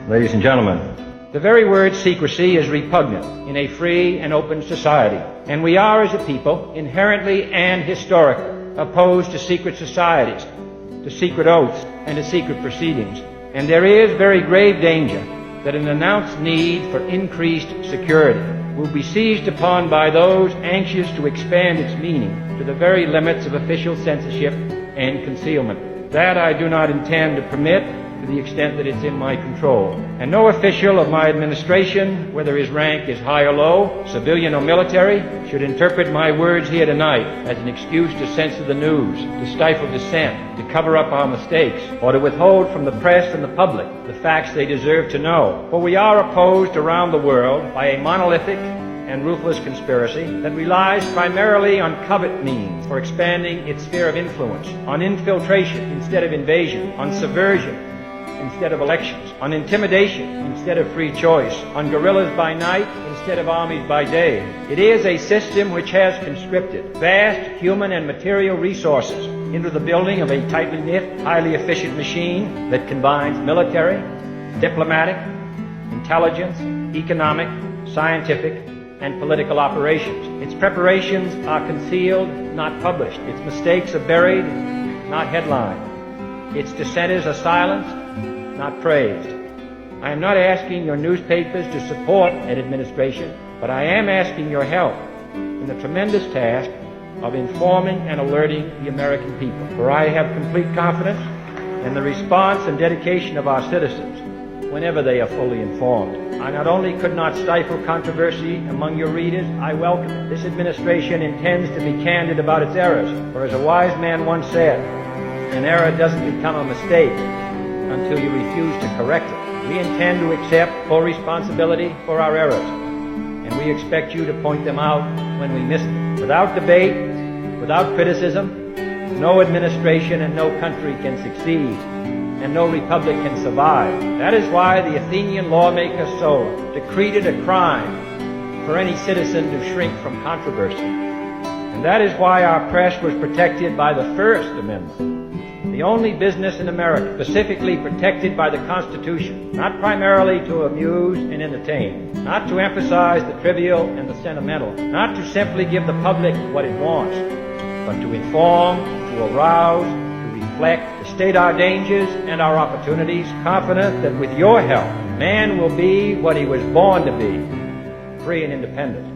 Ladies and gentlemen, the very word secrecy is repugnant in a free and open society, and we are, as a people, inherently and historically opposed to secret societies, to secret oaths, and to secret proceedings. And there is very grave danger that an announced need for increased security will be seized upon by those anxious to expand its meaning to the very limits of official censorship and concealment. That I do not intend to permit to the extent that it's in my control. And no official of my administration, whether his rank is high or low, civilian or military, should interpret my words here tonight as an excuse to censor the news, to stifle dissent, to cover up our mistakes, or to withhold from the press and the public the facts they deserve to know. For we are opposed around the world by a monolithic and ruthless conspiracy that relies primarily on covert means for expanding its sphere of influence, on infiltration instead of invasion, on subversion instead of elections, on intimidation instead of free choice, on guerrillas by night instead of armies by day. It is a system which has conscripted vast human and material resources into the building of a tightly knit, highly efficient machine that combines military, diplomatic, intelligence, economic, scientific, and political operations. Its preparations are concealed, not published. Its mistakes are buried, not headlined. Its dissenters are silenced, not praised. I am not asking your newspapers to support an administration, but I am asking your help in the tremendous task of informing and alerting the American people. For I have complete confidence in the response and dedication of our citizens whenever they are fully informed. I not only could not stifle controversy among your readers, I welcome it. This administration intends to be candid about its errors, for as a wise man once said, an error doesn't become a mistake until you refuse to correct it. We intend to accept full responsibility for our errors, and we expect you to point them out when we miss them. Without debate, without criticism, no administration and no country can succeed, and no republic can survive. That is why the Athenian lawmaker Solon decreed it a crime for any citizen to shrink from controversy. And that is why our press was protected by the First Amendment, the only business in America specifically protected by the Constitution, not primarily to amuse and entertain, not to emphasize the trivial and the sentimental, not to simply give the public what it wants, but to inform, to arouse, reflect, to state our dangers and our opportunities, confident that with your help, man will be what he was born to be, free and independent.